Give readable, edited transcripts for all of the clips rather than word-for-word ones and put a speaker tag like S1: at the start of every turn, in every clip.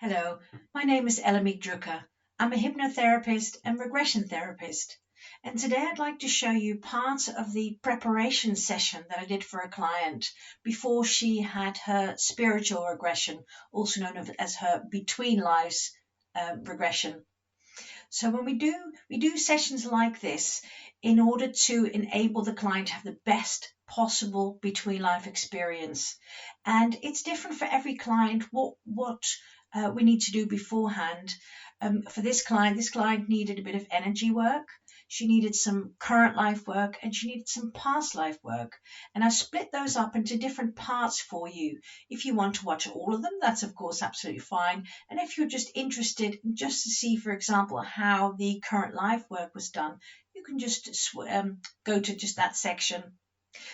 S1: Hello, my name is Elamik Drucker. I'm a hypnotherapist and regression therapist. And today I'd like to show you part of the preparation session that I did for a client before she had her spiritual regression, also known as her between lives regression. So when we do sessions like this in order to enable the client to have the best possible between life experience. And it's different for every client what we need to do beforehand. For this client needed a bit of energy work. She needed some current life work and she needed some past life work. And I split those up into different parts for you. If you want to watch all of them, that's of course absolutely fine. And if you're just interested just to see, for example, how the current life work was done, you can just go to just that section.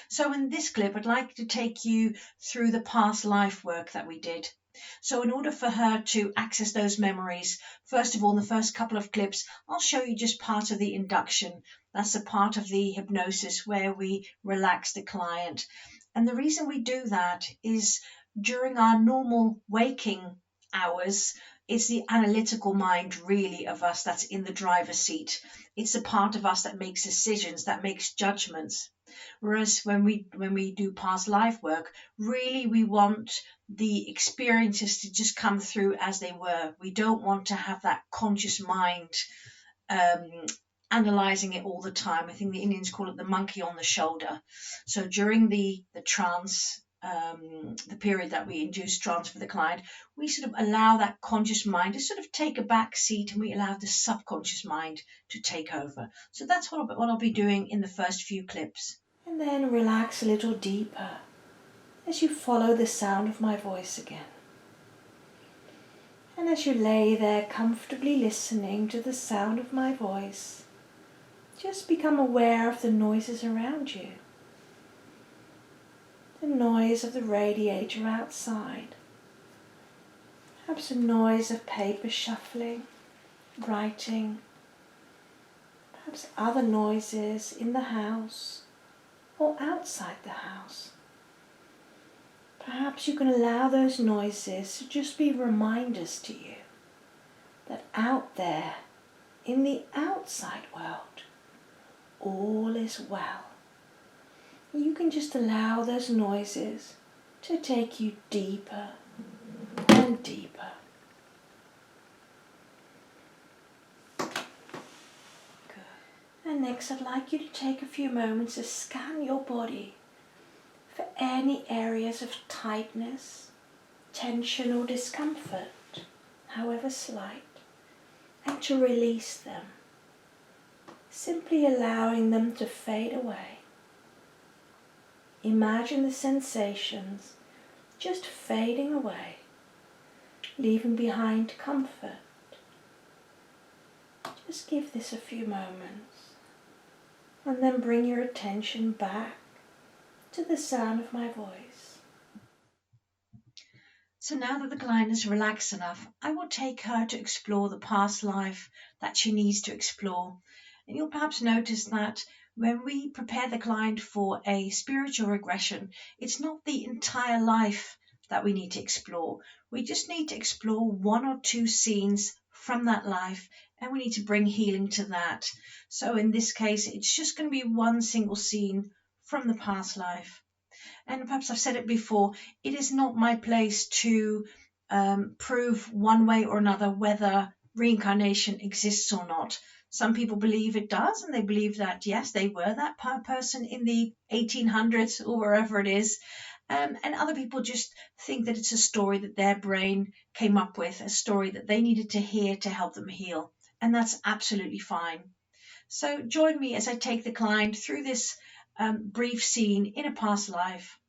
S1: So in this clip, I'd like to take you through the past life work that we did. So in order for her to access those memories, first of all, in the first couple of clips, I'll show you just part of the induction. That's a part of the hypnosis where we relax the client. And the reason we do that is during our normal waking hours, it's the analytical mind really of us that's in the driver's seat. It's the part of us that makes decisions, that makes judgments. Whereas when we do past life work, really we want the experiences to just come through as they were. We don't want to have that conscious mind um, analyzing it all the time. I think the Indians call it the monkey on the shoulder. So during the trance, the period that we induce trance for the client, we sort of allow that conscious mind to sort of take a back seat and we allow the subconscious mind to take over. So that's what I'll be doing in the first few clips.
S2: And then relax a little deeper as you follow the sound of my voice again. And as you lay there comfortably listening to the sound of my voice, just become aware of the noises around you. The noise of the radiator outside, perhaps a noise of paper shuffling, writing, perhaps other noises in the house or outside the house. Perhaps you can allow those noises to just be reminders to you that out there in the outside world, all is well. You can just allow those noises to take you deeper and deeper. Good. And next I'd like you to take a few moments to scan your body for any areas of tightness, tension or discomfort, however slight, and to release them, simply allowing them to fade away. Imagine the sensations just fading away, leaving behind comfort. Just give this a few moments and then bring your attention back to the sound of my voice.
S1: So now that the client is relaxed enough, I will take her to explore the past life that she needs to explore. And you'll perhaps notice that when we prepare the client for a spiritual regression, it's not the entire life that we need to explore. We just need to explore one or two scenes from that life and we need to bring healing to that. So in this case, it's just going to be one single scene from the past life. And perhaps I've said it before, it is not my place to prove one way or another whether reincarnation exists or not. Some people believe it does, and they believe that, yes, they were that person in the 1800s or wherever it is. And other people just think that it's a story that their brain came up with, a story that they needed to hear to help them heal. And that's absolutely fine. So join me as I take the client through this brief scene in a past life.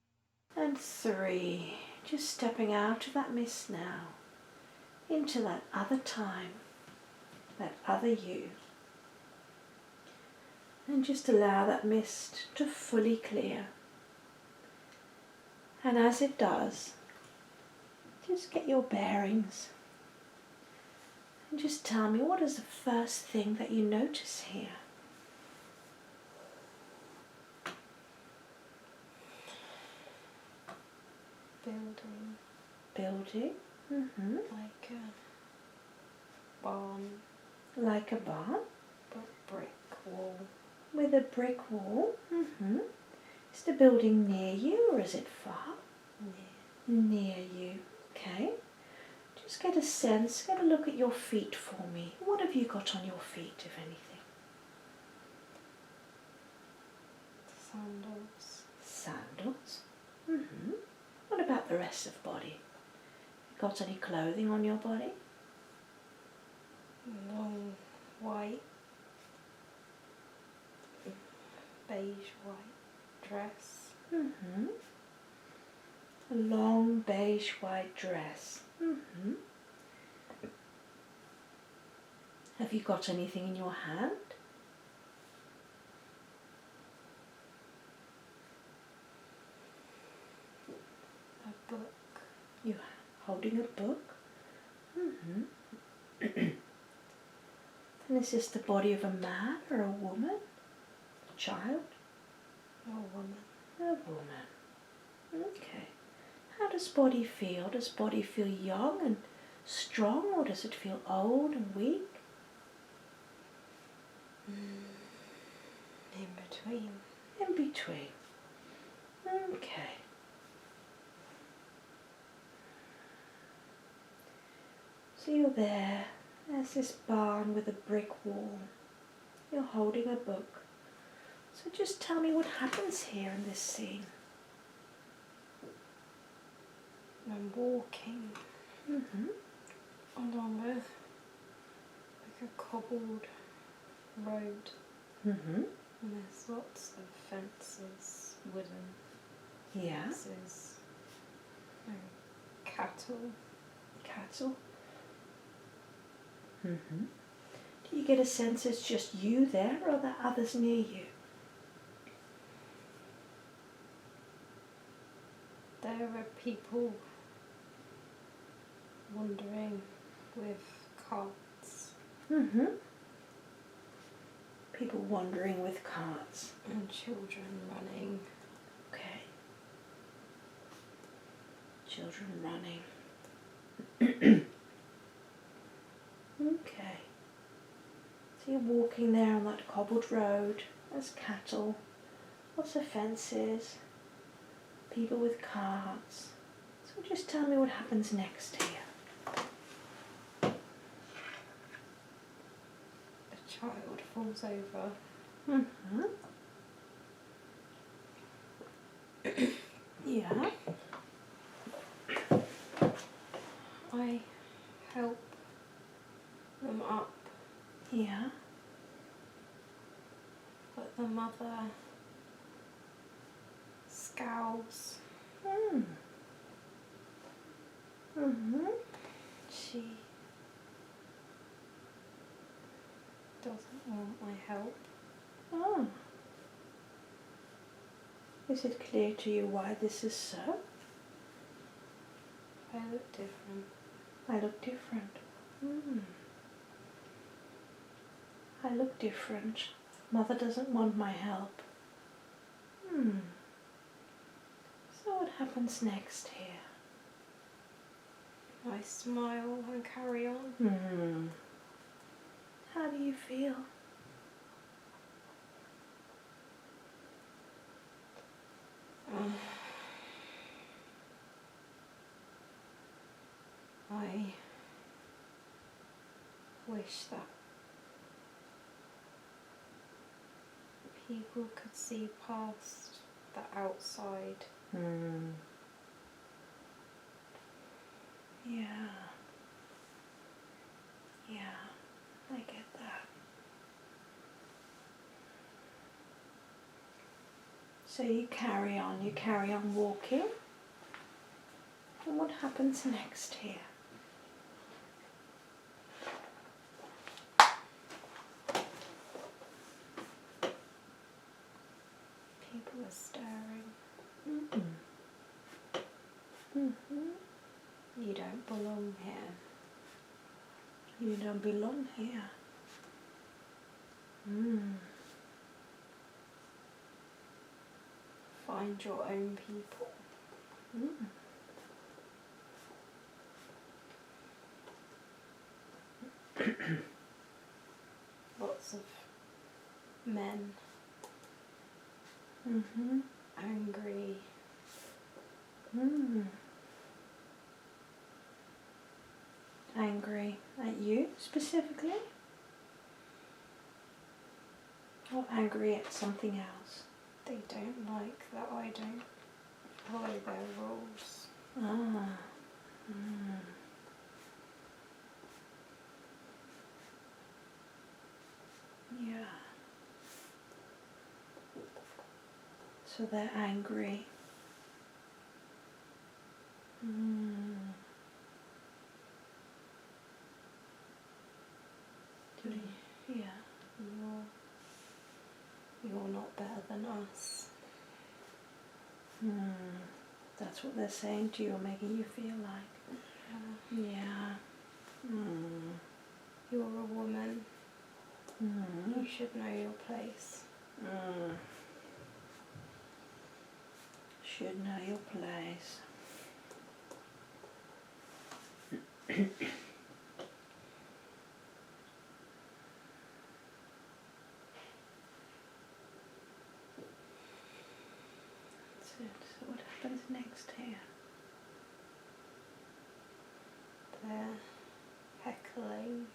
S2: And 3, just stepping out of that mist now, into that other time, that other you. And just allow that mist to fully clear. And as it does, just get your bearings. And just tell me, what is the first thing that you notice here? Building. Like
S3: a barn.
S2: Like a barn?
S3: Brick wall.
S2: With a brick wall? Is the building near you or is it far? Near you. Okay. Just get a sense, get a look at your feet for me. What have you got on your feet, if anything?
S3: Sandals.
S2: Sandals? What about the rest of the body? Got any clothing on your body?
S3: Long white, beige white dress.
S2: A long beige white dress. Have you got anything in your hand?
S3: A book.
S2: You're holding a book? And is this the body of a man or a woman? A child?
S3: A woman.
S2: A woman. Okay. How does body feel? Does body feel young and strong, or does it feel old and weak?
S3: In between.
S2: In between. Okay. So you're there. There's this barn with a brick wall. You're holding a book. So just tell me what happens here in this scene.
S3: I'm walking along a cobbled road.
S2: Mm-hmm.
S3: And there's lots of fences, wooden
S2: Yeah.
S3: fences, and cattle.
S2: Cattle. Mm-hmm. Do you get a sense it's just you there, or are there others near you?
S3: There are people wandering with carts
S2: Mm-hmm. People wandering with carts.
S3: and children running.
S2: Okay. Children running. Okay. So you're walking there on that cobbled road. There's cattle, lots of fences, people with carts. So just tell me what happens next here.
S3: A child falls over.
S2: Mm-hmm. Yeah.
S3: I help them up,
S2: Yeah.
S3: but the mother scowls.
S2: Mm-hmm.
S3: She doesn't want my help.
S2: Oh. Is it clear to you why this is so?
S3: I look different.
S2: I look different. I look different. Mother doesn't want my help. So what happens next here?
S3: I smile and carry on.
S2: How do you feel?
S3: I wish that people could see past the outside.
S2: Yeah. Yeah, I get that. So you carry on walking. And what happens next here?
S3: People are staring. You don't belong here.
S2: You don't belong here.
S3: Find your own people. Lots of men,
S2: Mhm.
S3: angry.
S2: Angry at you specifically? Or angry at something else?
S3: They don't like that I don't follow their rules.
S2: Ah. Yeah. So they're angry. Yeah.
S3: You're not better than us.
S2: That's what they're saying to you or making you feel like. Yeah.
S3: You're a woman. You should know your place.
S2: Should know your place. That's it. So what happens next here?
S3: They're heckling,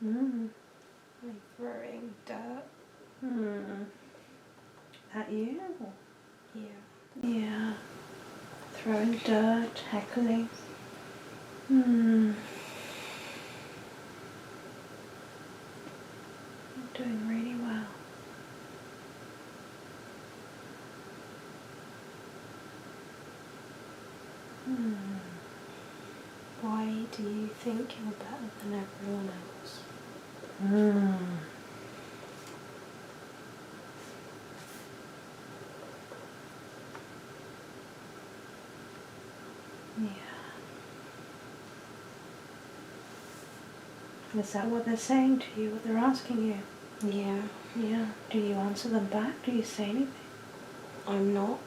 S3: and throwing dirt.
S2: At you?
S3: Yeah.
S2: Yeah. Throwing dirt, heckling. You're doing really well.
S3: Why do you think you're better than everyone else?
S2: Yeah. Is that what they're saying to you, what they're asking you?
S3: Yeah.
S2: Yeah. Do you answer them back? Do you say anything?
S3: I'm not.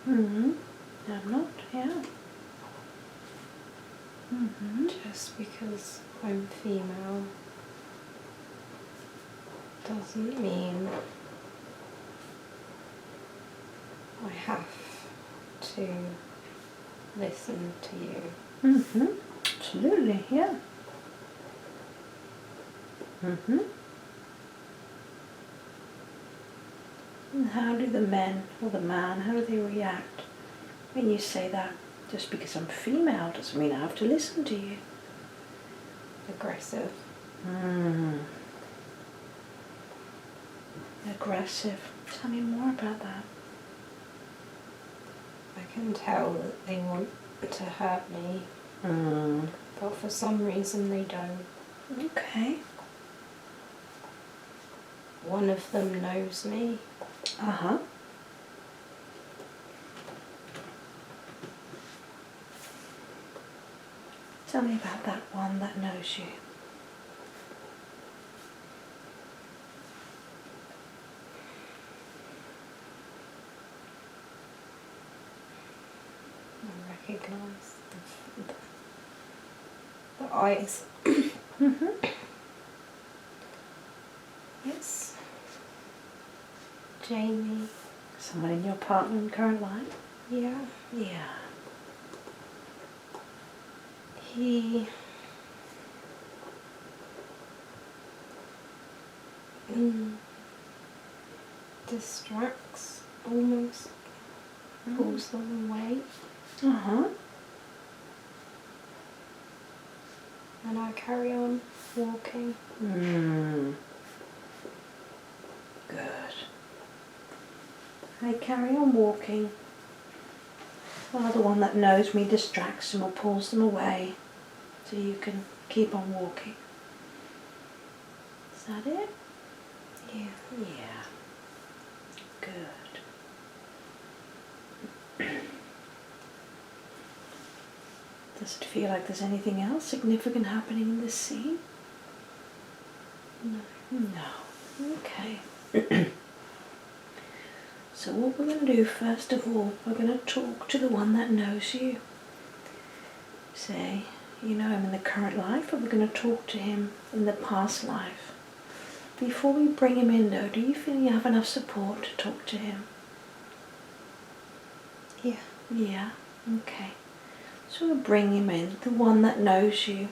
S2: I'm not, yeah.
S3: Just because I'm female doesn't mean I have to listen to you.
S2: Absolutely, yeah. And how do the men or the man, how do they react when you say that? Just because I'm female doesn't mean I have to listen to you.
S3: Aggressive.
S2: Aggressive. Tell me more about that.
S3: I can tell that they want to hurt me, but for some reason they don't.
S2: Okay.
S3: One of them knows me.
S2: Uh-huh. Tell me about that one that knows you.
S3: I recognise the eyes. It's Jamie.
S2: Someone in your partner in current life?
S3: Yeah.
S2: Yeah.
S3: He distracts, almost pulls them away,
S2: Uh-huh.
S3: and I carry on walking.
S2: Good. I carry on walking while the one that knows me distracts them or pulls them away so you can keep on walking. Is that it?
S3: Yeah.
S2: Yeah. Good. Does it feel like there's anything else significant happening in this scene?
S3: No.
S2: No. Okay. So what we're going to do first of all, we're going to talk to the one that knows you. Say, You know him in the current life, or we're going to talk to him in the past life? Before we bring him in though, do you feel you have enough support to talk to him?
S3: Yeah.
S2: Yeah, okay. So we'll bring him in, the one that knows you,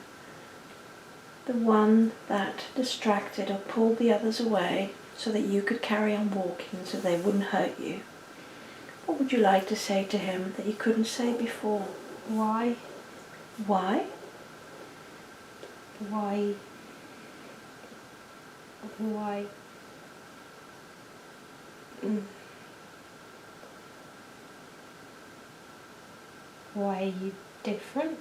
S2: the one that distracted or pulled the others away so that you could carry on walking, so they wouldn't hurt you. What would you like to say to him that you couldn't say before?
S3: Why?
S2: Why?
S3: Why? Why are you different?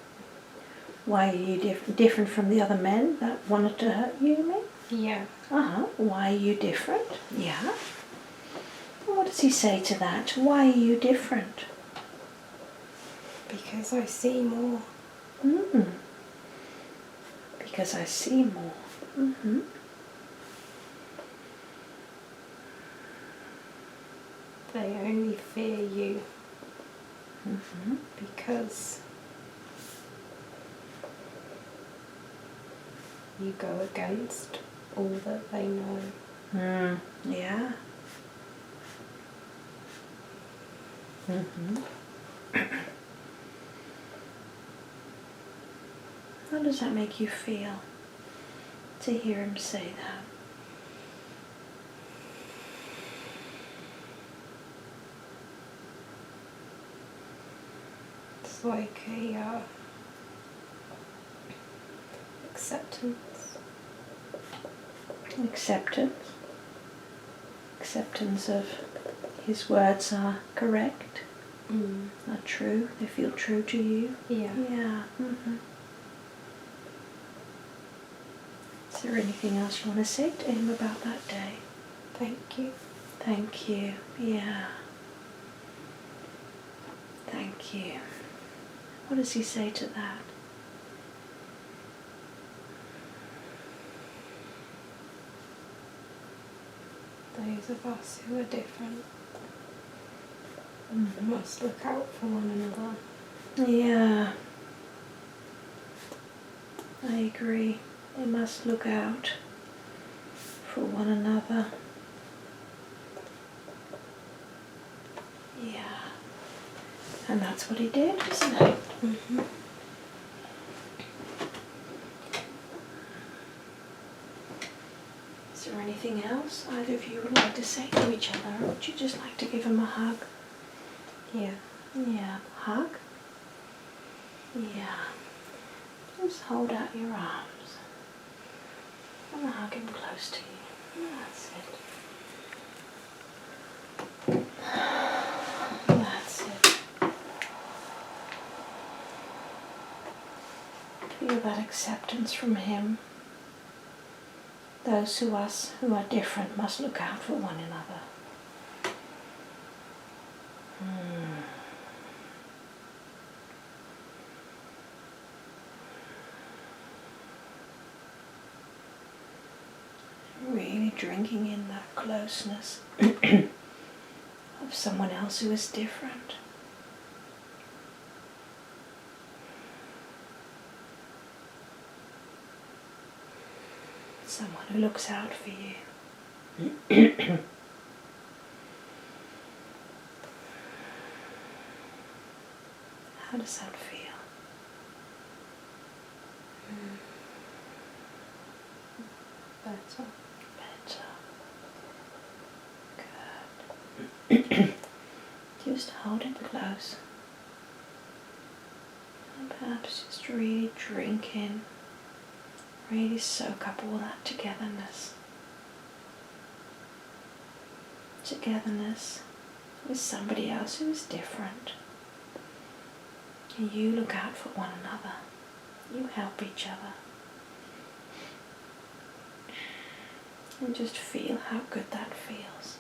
S2: Why are you different from the other men that wanted to hurt you, you mean?
S3: Yeah.
S2: Why are you different? Yeah. And what does he say to that? Why are you different?
S3: Because I see more.
S2: Because I see more.
S3: They only fear you because you go against all that they know.
S2: Yeah. How does that make you feel to hear him say that?
S3: It's like a acceptance.
S2: Acceptance. Acceptance of his words are correct, are true, they feel true to you.
S3: Yeah.
S2: Yeah. Is there anything else you want to say to him about that day?
S3: Thank you.
S2: Thank you. Yeah. Thank you. What does he say to that?
S3: Those of us who are different must look out for one another.
S2: Yeah. I agree. They must look out for one another. Yeah. And that's what he did, isn't it? Is there anything else either of you would like to say to each other, or would you just like to give him a hug?
S3: Yeah.
S2: Yeah. Hug? Yeah. Just hold out your arms and hug him close to you. That's it. That's it. Feel that acceptance from him. Those of us who are different must look out for one another. Really drinking in that closeness of someone else who is different. Someone who looks out for you. How does that feel?
S3: Better.
S2: Good. Just hold it close. And perhaps just really drink in. Really soak up all that togetherness. Togetherness with somebody else who is different. And you look out for one another. You help each other. And just feel how good that feels.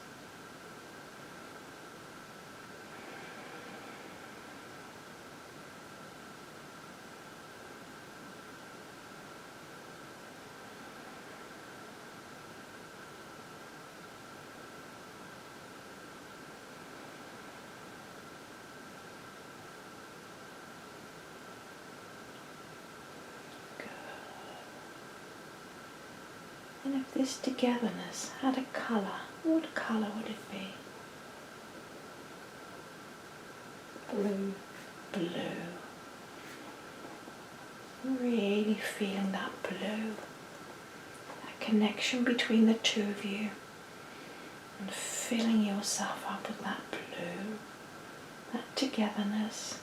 S2: if this togetherness had a colour, what colour would it be?
S3: Blue.
S2: Blue. Really feeling that blue. That connection between the two of you. And filling yourself up with that blue. That togetherness.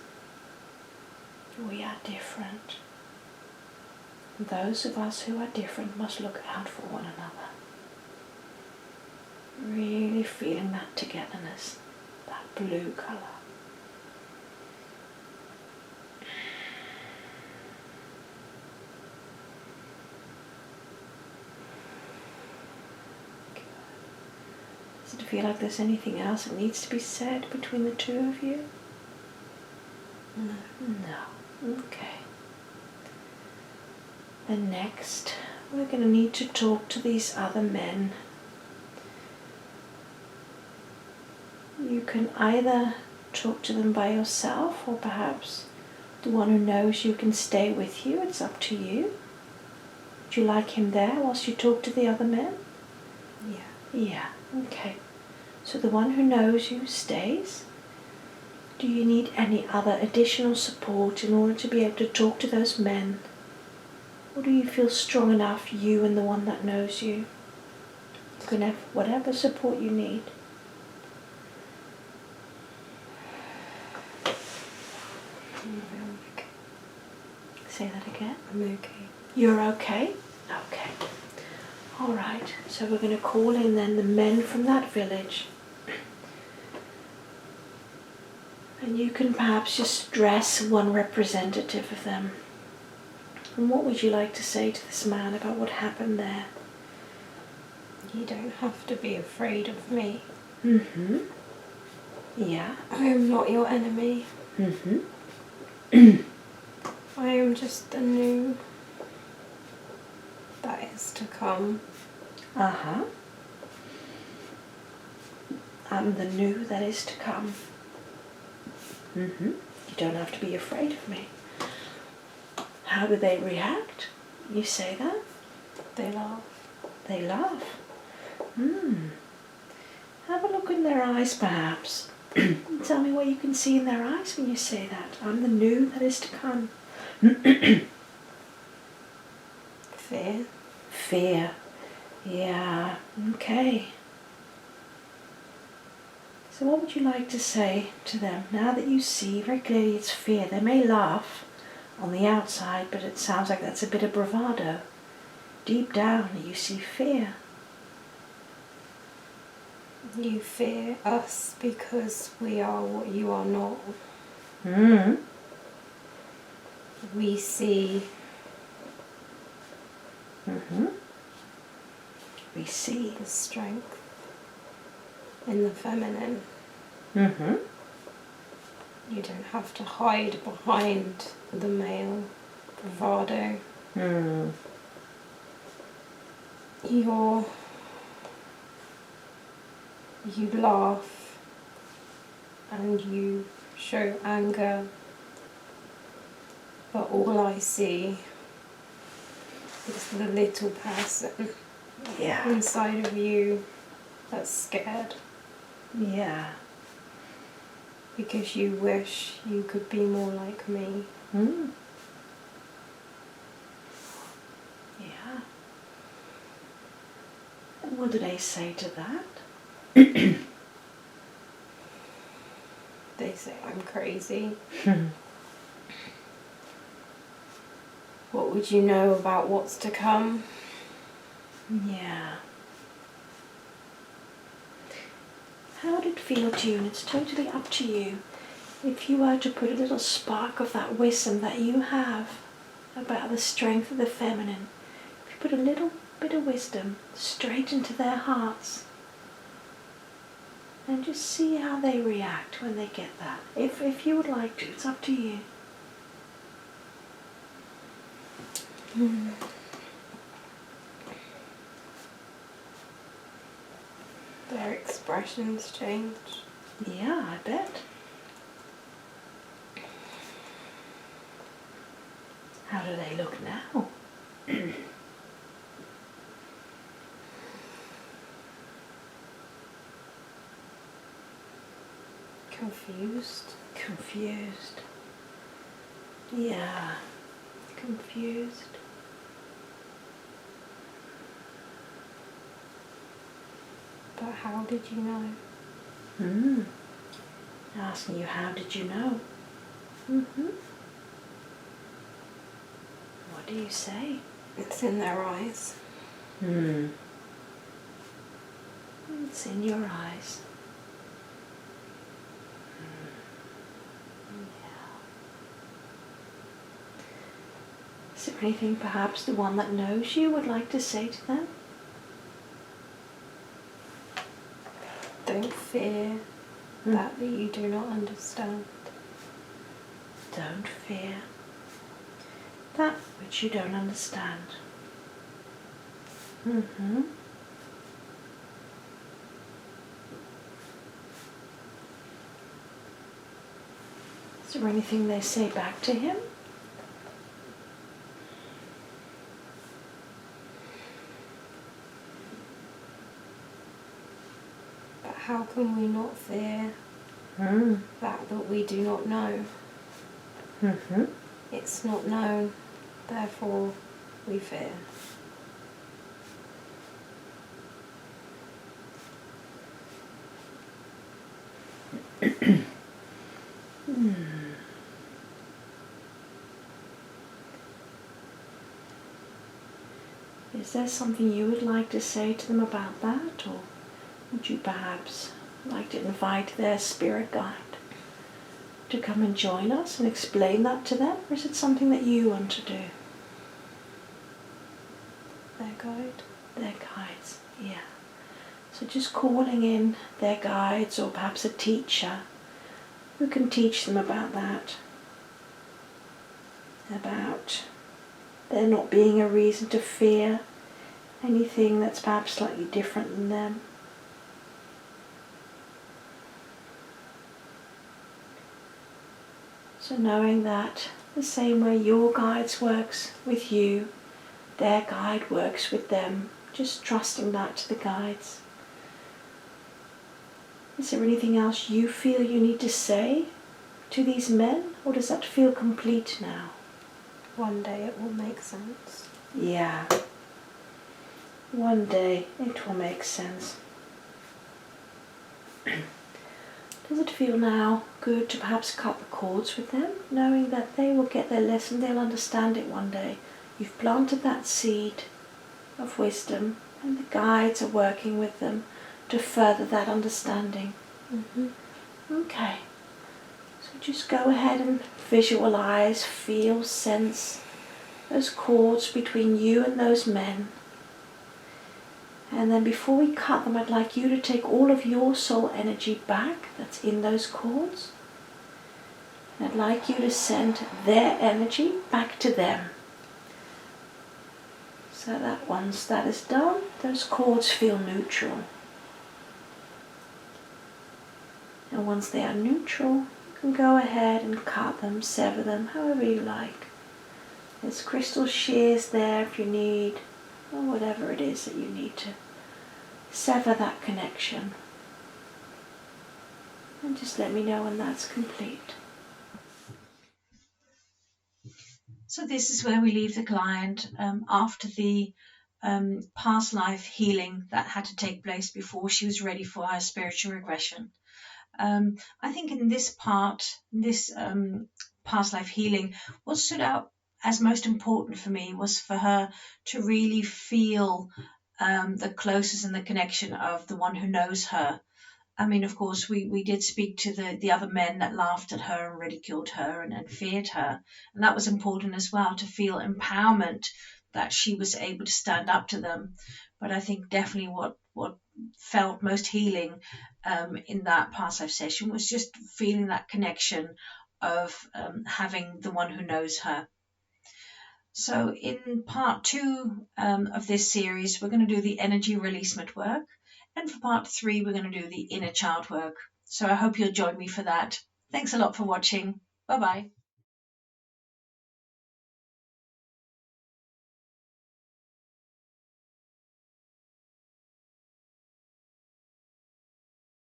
S2: We are different. Those of us who are different must look out for one another. Really feeling that togetherness, that blue colour. Good. Does it feel like there's anything else that needs to be said between the two of you?
S3: No.
S2: No. Okay. Then next, we're going to need to talk to these other men. You can either talk to them by yourself, or perhaps the one who knows you can stay with you. It's up to you. Would you like him there whilst you talk to the other men?
S3: Yeah.
S2: Yeah, okay. So the one who knows you stays. Do you need any other additional support in order to be able to talk to those men? Or do you feel strong enough, you and the one that knows you? You can have whatever support you need.
S3: Okay.
S2: Say that again.
S3: I'm okay.
S2: You're okay? Okay. Alright, so we're going to call in then the men from that village. And you can perhaps just dress one representative of them. And what would you like to say to this man about what happened there?
S3: You don't have to be afraid of me.
S2: Mm-hmm. Yeah.
S3: I am not your enemy.
S2: Mm-hmm.
S3: I am just the new that is to come.
S2: Uh-huh. I'm the new that is to come. Mm-hmm. You don't have to be afraid of me. How do they react? You say that?
S3: They laugh.
S2: They laugh. Have a look in their eyes, perhaps. Tell me what you can see in their eyes when you say that. I'm the new that is to come.
S3: Fear.
S2: Fear. Yeah, okay. So what would you like to say to them now that you see very clearly it's fear? They may laugh on the outside, but it sounds like that's a bit of bravado. Deep down, you see fear.
S3: You fear us because we are what you are not.
S2: Mm.
S3: We see
S2: Mm-hmm. We see.
S3: the strength in the feminine.
S2: Mm-hmm.
S3: You don't have to hide behind the male bravado.
S2: Mm.
S3: You laugh and you show anger, but all I see is the little person
S2: Yeah.
S3: inside of you that's scared
S2: Yeah.
S3: because you wish you could be more like me.
S2: Mm. Yeah. And what do they say to that?
S3: They say I'm crazy. What would you know about what's to come?
S2: Yeah. How would it feel to you? And it's totally up to you. If you were to put a little spark of that wisdom that you have about the strength of the feminine, if you put a little bit of wisdom straight into their hearts, and just see how they react when they get that. If you would like to, it's up to you.
S3: Their expressions change.
S2: Yeah, I bet. How do they look now?
S3: confused.
S2: Confused. Yeah, confused.
S3: But how did you know?
S2: Asking you, how did you know? What do you say?
S3: It's in their eyes.
S2: It's in your eyes. Yeah. Is there anything perhaps the one that knows you would like to say to them?
S3: Don't fear that you do not understand.
S2: Don't fear that which you don't understand. Is there anything they say back to him?
S3: But how can we not fear that we do not know? It's not known, therefore we fear.
S2: Is there something you would like to say to them about that, or would you perhaps like to invite their spirit guide to come and join us and explain that to them, or is it something that you want to do?
S3: Their guide?
S2: Their guides, yeah. So just calling in their guides, or perhaps a teacher who can teach them about that, about there not being a reason to fear anything that's perhaps slightly different than them. So knowing that the same way your guides works with you, their guide works with them, just trusting that to the guides. Is there anything else you feel you need to say to these men, or does that feel complete now?
S3: One day it will make sense.
S2: Yeah. One day it will make sense. Does it feel now good to perhaps cut the cords with them, knowing that they will get their lesson, they'll understand it one day? You've planted that seed of wisdom, and the guides are working with them to further that understanding. Okay. So just go ahead and visualize, feel, sense those cords between you and those men. And then before we cut them, I'd like you to take all of your soul energy back that's in those cords. And I'd like you to send their energy back to them. So that once that is done, those cords feel neutral. And once they are neutral, you can go ahead and cut them, sever them, however you like. There's crystal shears there if you need, or whatever it is that you need to sever that connection. And just let me know when that's complete.
S1: So this is where we leave the client after the past life healing that had to take place before she was ready for her spiritual regression. I think in this part, this past life healing, what stood out as most important for me was for her to really feel the closeness and the connection of the one who knows her. I mean, of course, we did speak to the other men that laughed at her and ridiculed her and feared her. And that was important as well, to feel empowerment that she was able to stand up to them. But I think definitely what felt most healing in that past life session was just feeling that connection of having the one who knows her. So in part 2 of this series, we're going to do the energy releasement work. And for part 3, we're going to do the inner child work. So I hope you'll join me for that. Thanks a lot for watching. Bye-bye.